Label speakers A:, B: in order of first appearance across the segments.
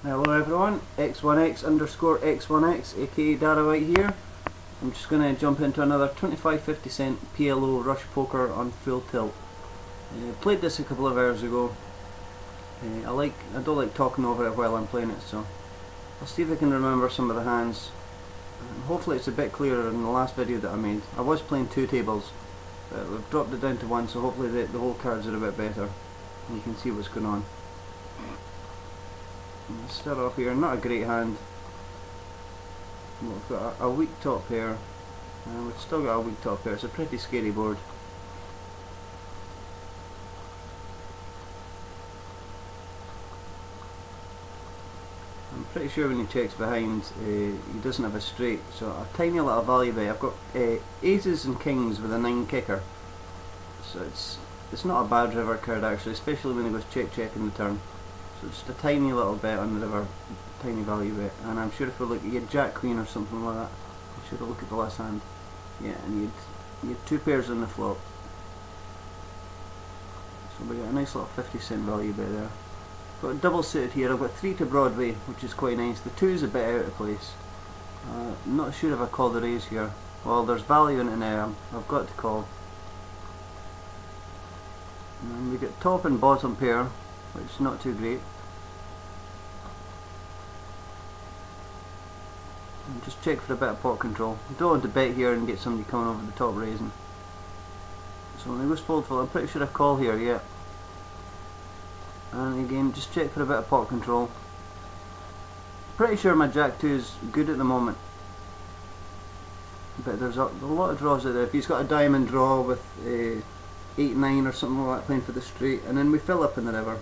A: Hello everyone, X1X underscore X1X aka Dara White here. I'm just going to jump into another 25-50 cent PLO Rush Poker on full tilt. Played this a couple of hours ago. I don't like talking over it while I'm playing it, so I'll see if I can remember some of the hands. Hopefully it's a bit clearer than the last video that I made. I was playing two tables, but we've dropped it down to one, so hopefully the whole cards are a bit better and you can see what's going on. Let's start off here, not a great hand. We've got a weak top pair, and we've still got a weak top pair. It's a pretty scary board. I'm pretty sure when he checks behind, he doesn't have a straight, so a tiny little value bet. I've got aces and kings with a 9 kicker, so it's not a bad river card actually, especially when he goes check check in the turn. So just a tiny little bet on the river, tiny value bet. And I'm sure if we look at your jack queen or something like that, I'm sure to look at the last hand. Yeah, and you had two pairs on the flop. So we got a nice little 50 cent value bet there. Got a double suited here. I've got 3 to Broadway, which is quite nice. The 2's a bit out of place. I'm not sure if I call the raise here. Well, there's value in it now. I've got to call. And we got top and bottom pair, which is not too great. And just check for a bit of pot control. You don't want to bet here and get somebody coming over the top raising. So when he goes fold, I'm pretty sure I call here, yeah. And again, just check for a bit of pot control. Pretty sure my jack 2 is good at the moment. But there's a lot of draws out there. If he's got a diamond draw with 8-9 or something like that playing for the straight, and then we fill up in the river.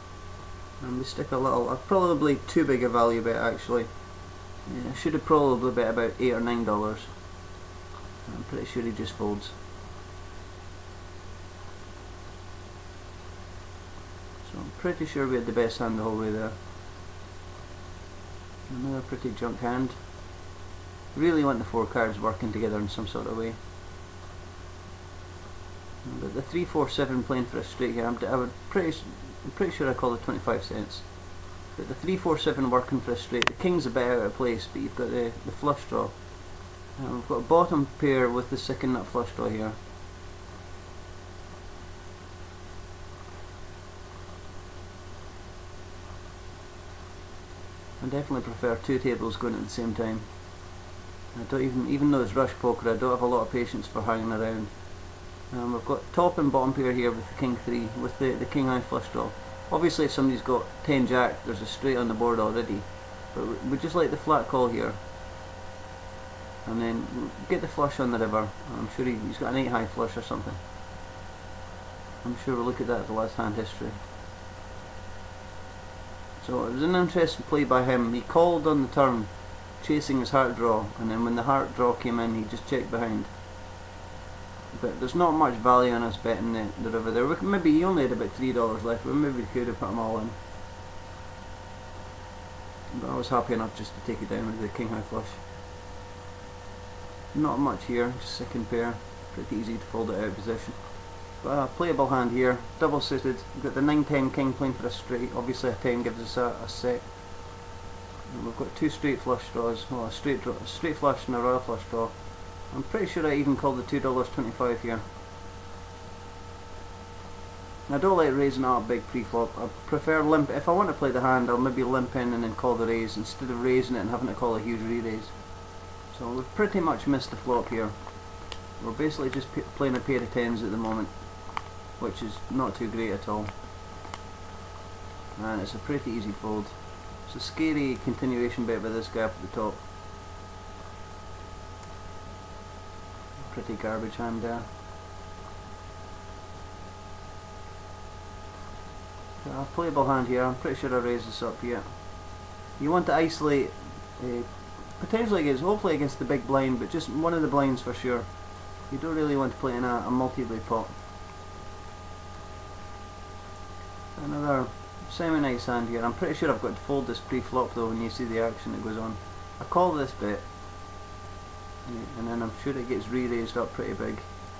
A: And we stick a little, probably too big a value bet actually. Yeah, I should have probably bet about $8 or $9. I'm pretty sure he just folds. So I'm pretty sure we had the best hand the whole way there. Another pretty junk hand. Really want the 4 cards working together in some sort of way. But the 3-4-7 playing for a straight here, I'm pretty sure I call it 25 cents. But the 3-4-7 working for a straight, the king's a bit out of place, but you've got the flush draw. We've got a bottom pair with the second nut flush draw here. I definitely prefer 2 tables going at the same time. I don't even though it's rush poker, I don't have a lot of patience for hanging around. We've got top and bottom pair here with the king 3 with the king high flush draw. Obviously if somebody's got 10 jack, there's a straight on the board already, but we just like the flat call here, and then get the flush on the river. I'm sure he's got an 8 high flush or something. I'm sure we'll look at that at the last hand history. So it was an interesting play by him. He called on the turn chasing his heart draw, and then when the heart draw came in he just checked behind. But there's not much value in us betting the river there. Maybe he only had about $3 left, but maybe we could have put them all in. But I was happy enough just to take it down with the king high flush. Not much here, just second pair. Pretty easy to fold it out of position. But a playable hand here, double suited. We've got the 9-10 king playing for a straight. Obviously a 10 gives us a set. And we've got 2 straight flush draws. Well, a straight flush and a royal flush draw. I'm pretty sure I even called the $2.25 here. I don't like raising out big pre-flop. I prefer limp. If I want to play the hand, I'll maybe limp in and then call the raise instead of raising it and having to call a huge re-raise. So we've pretty much missed the flop here. We're basically just playing a pair of 10s at the moment, which is not too great at all. And it's a pretty easy fold. It's a scary continuation bet by this guy up at the top. Pretty garbage hand there. A playable hand here. I'm pretty sure I raise this up here. You want to isolate, potentially against, hopefully against the big blind, but just one of the blinds for sure. You don't really want to play in a multi-way pot. Another semi-nice hand here. I'm pretty sure I've got to fold this pre-flop though when you see the action that goes on. I call this bet, and then I'm sure it gets re-raised up pretty big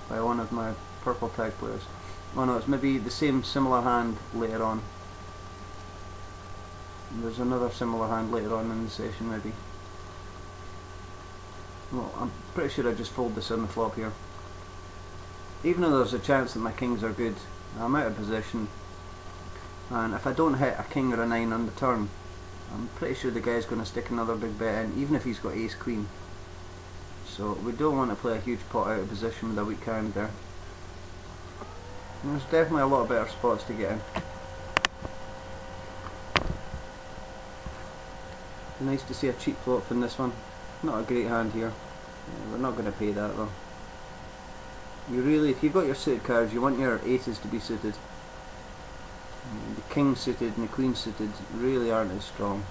A: by one of my purple tag players. Oh no, it's maybe the same similar hand later on. There's another similar hand later on in the session maybe. Well, I'm pretty sure I just fold this on the flop here. Even though there's a chance that my kings are good, I'm out of position, and if I don't hit a king or a 9 on the turn, I'm pretty sure the guy's going to stick another big bet in, even if he's got ace queen. So we don't want to play a huge pot out of position with a weak hand there. And there's definitely a lot better spots to get in. Nice to see a cheap flop from this one. Not a great hand here. We're not going to pay that though. You really, if you've got your suited cards, you want your aces to be suited. The king suited and the queen suited really aren't as strong.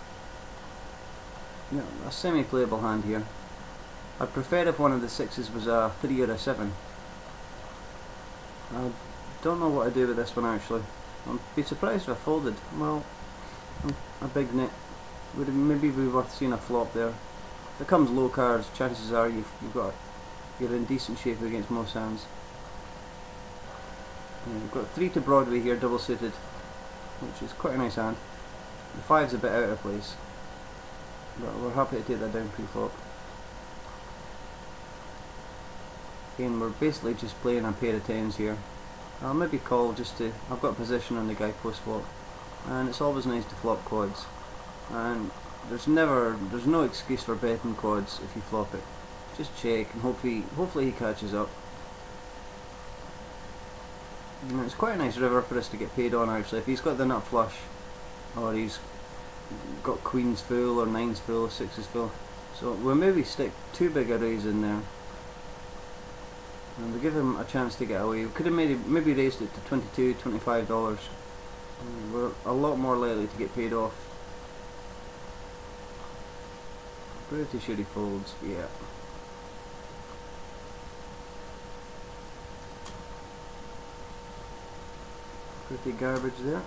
A: You know, a semi-playable hand here. I'd prefer if one of the sixes was a 3 or a 7. I don't know what to do with this one actually. I'd be surprised if I folded. Well, a big nit would maybe be worth seeing a flop there. If it comes low cards, chances are you're in decent shape against most hands. We've got 3 to Broadway here, double suited, which is quite a nice hand. The 5's a bit out of place, but we're happy to take that down pre-flop. Again, we're basically just playing a pair of 10s here. I'll maybe call just to, I've got position on the guy post-flop, and it's always nice to flop quads, and there's no excuse for betting quads if you flop it. Just check and hopefully he catches up. And it's quite a nice river for us to get paid on actually. If he's got the nut flush, or he's got queens full, or 9s full, or 6s full. So we'll maybe stick 2 big arrays in there, and we'll give him a chance to get away. We could have maybe raised it to $22, $25. We're a lot more likely to get paid off. Pretty sure he folds, yeah. Pretty garbage there.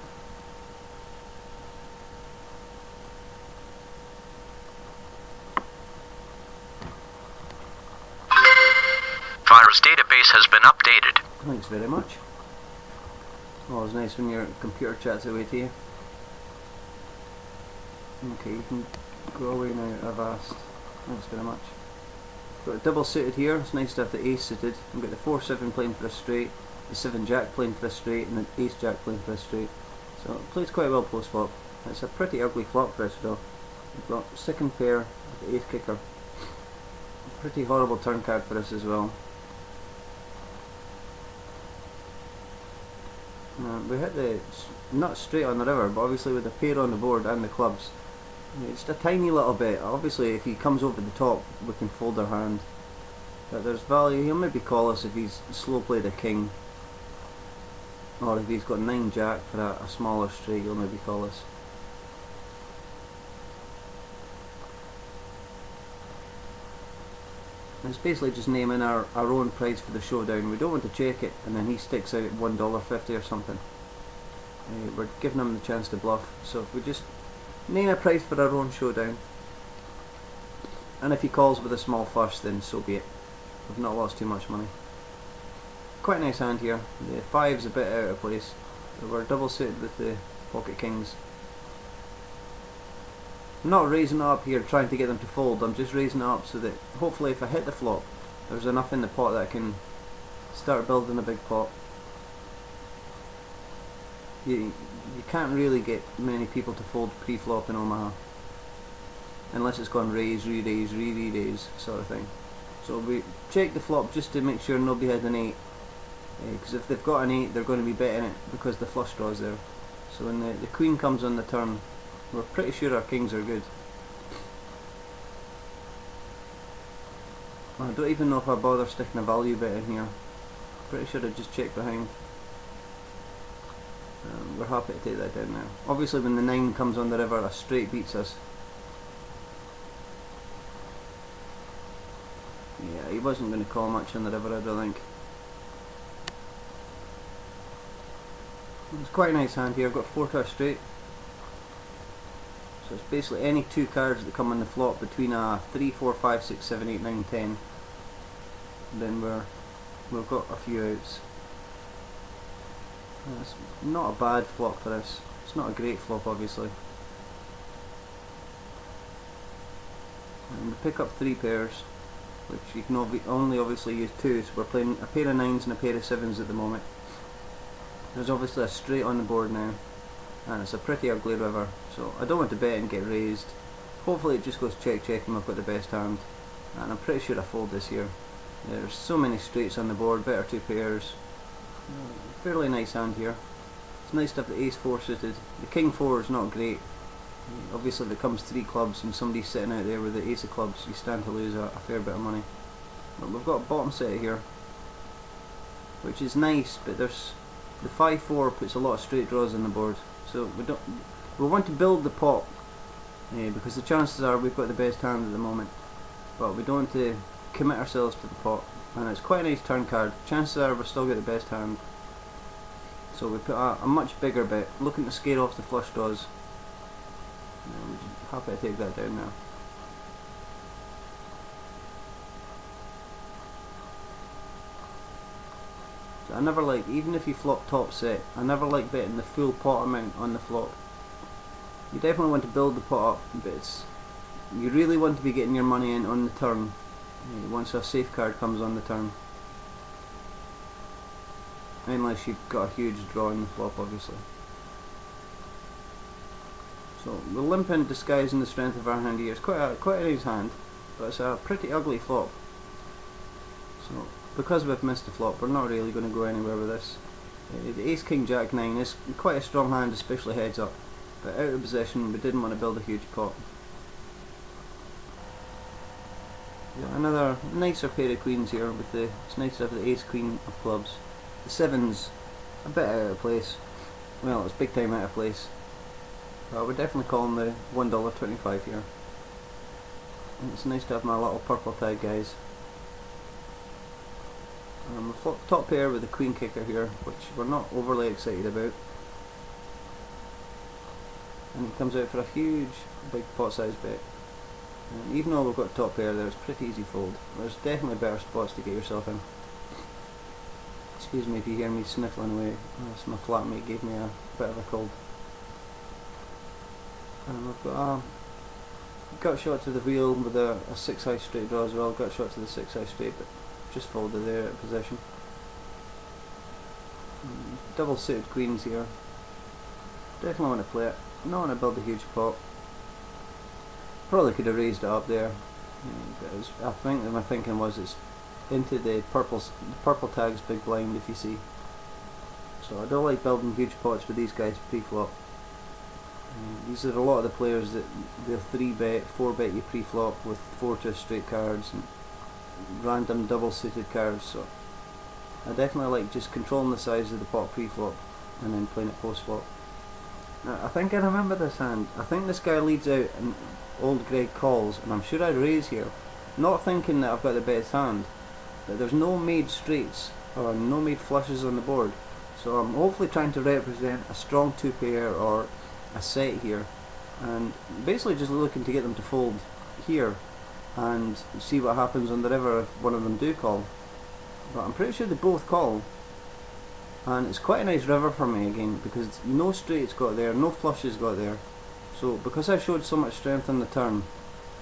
B: Virus database has been updated.
A: Thanks very much. Always nice when your computer chats away to you. Okay, you can go away now, Avast. Thanks very much. Got a double suited here. It's nice to have the ace suited. We've got the 4-7 playing for a straight, the 7-jack playing for a straight, and the ace-jack playing for a straight. So it plays quite well post-flop. It's a pretty ugly flop for us though. We've got second pair with the ace kicker. A pretty horrible turn card for us as well. We hit the not straight on the river, but obviously with the pair on the board and the clubs, it's a tiny little bit. Obviously if he comes over the top we can fold our hand, but there's value. He'll maybe call us if he's slow played a king, or if he's got 9-jack for a smaller straight, he'll maybe call us. It's basically just naming our own price for the showdown. We don't want to check it and then he sticks out $1.50 or something. We're giving him the chance to bluff, so if we just name a price for our own showdown, and if he calls with a small flush, then so be it. We've not lost too much money. Quite a nice hand here. The 5's a bit out of place. We're double suited with the pocket kings. I'm not raising it up here trying to get them to fold. I'm just raising it up so that hopefully if I hit the flop, there's enough in the pot that I can start building a big pot. You can't really get many people to fold pre-flop in Omaha, unless it's gone raise, re-raise, re-raise sort of thing. So we check the flop just to make sure nobody had an 8, because if they've got an 8 they're going to be betting it because the flush draw is there. So when the queen comes on the turn, we're pretty sure our kings are good. I don't even know if I bother sticking a value bet in here. Pretty sure I just check behind. We're happy to take that down now. Obviously when the 9 comes on the river, a straight beats us. Yeah, he wasn't going to call much on the river, I don't think. It's quite a nice hand here. I've got 4 to a straight. So it's basically any 2 cards that come on the flop between a 3, 4, 5, 6, 7, 8, 9, 10. Then we've got a few outs. It's not a bad flop for us. It's not a great flop obviously. And we pick up 3 pairs, which you can only obviously use 2, so we're playing a pair of 9s and a pair of 7s at the moment. There's obviously a straight on the board now, and it's a pretty ugly river, so I don't want to bet and get raised. Hopefully it just goes check check and I've got the best hand, and I'm pretty sure I fold this here. There's so many straights on the board, better 2 pairs. Fairly nice hand here. It's nice to have the ace 4 suited. The king 4 is not great. Obviously if it comes 3 clubs and somebody's sitting out there with the ace of clubs, you stand to lose a fair bit of money. But we've got a bottom set here, which is nice, but there's the 5-4 puts a lot of straight draws on the board, so we want to build the pot, because the chances are we've got the best hand at the moment, but we don't want to commit ourselves to the pot, and it's quite a nice turn card. Chances are we've still got the best hand, so we put a much bigger bet, looking to scare off the flush draws. I'm happy to take that down now. I never like, even if you flop top set, I never like betting the full pot amount on the flop. You definitely want to build the pot up, but you really want to be getting your money in on the turn, once a safe card comes on the turn. Unless you've got a huge draw in the flop, obviously. So we're limping, disguising the strength of our hand here. It's quite a nice hand, but it's a pretty ugly flop. So because we've missed the flop, we're not really going to go anywhere with this. The ace king jack 9 is quite a strong hand, especially heads up, but out of position we didn't want to build a huge pot. Yeah, another nicer pair of queens here with it's nice to have the ace queen of clubs. The 7's a bit out of place. Well, it's big time out of place. But we're definitely calling the $1.25 here. And it's nice to have my little purple tag guys. We flop top pair with the queen kicker here, which we're not overly excited about. And he comes out for a huge big pot size bet. And even though we've got top pair there, it's pretty easy fold. There's definitely better spots to get yourself in. Excuse me if you hear me sniffling away. That's my flatmate gave me a bit of a cold. And we've got a gut shot to the wheel with a 6 high straight draw as well. Gut shot to the 6 high straight, but just folded there at position. Double suited queens here. Definitely want to play it. Not want to build a huge pot. Probably could have raised it up there. But I think that my thinking was it's into the purple tag's big blind, if you see. So I don't like building huge pots with these guys pre-flop. These are a lot of the players that they'll 3-bet, 4-bet you pre-flop with 4 to straight cards and random double suited cards. So I definitely like just controlling the size of the pot pre-flop and then playing it post-flop. Now, I think I remember this hand. I think this guy leads out and old Greg calls, and I'm sure I raise here, not thinking that I've got the best hand, but there's no made straights or no made flushes on the board, so I'm hopefully trying to represent a strong 2 pair or a set here, and basically just looking to get them to fold here and see what happens on the river if one of them do call. But I'm pretty sure they both call, and it's quite a nice river for me again because no straights got there, no flushes got there. So because I showed so much strength on the turn,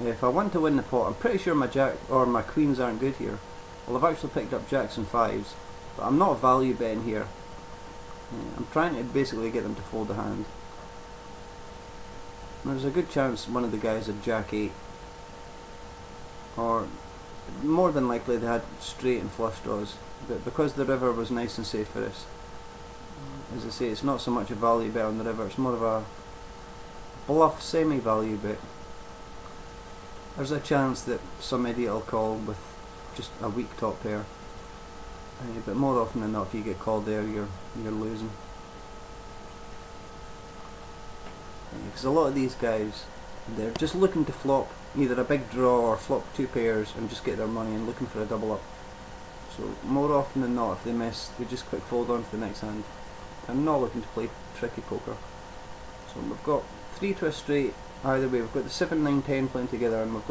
A: if I want to win the pot, I'm pretty sure my jack or my queens aren't good here. Well, I've actually picked up jacks and 5s, but I'm not value betting here. I'm trying to basically get them to fold the hand. There's a good chance one of the guys had jack 8, or more than likely they had straight and flush draws, but because the river was nice and safe for us, as I say, it's not so much a value bet on the river, it's more of a bluff semi-value bet. There's a chance that some idiot will call with just a weak top pair, but more often than not if you get called there you're losing. Because a lot of these guys, they're just looking to flop either a big draw or flop 2 pairs and just get their money and looking for a double up. So more often than not, if they miss, they just quick fold on to the next hand. I'm not looking to play tricky poker. So we've got 3 to a straight either way. We've got the 7, 9, 10 playing together, and we've got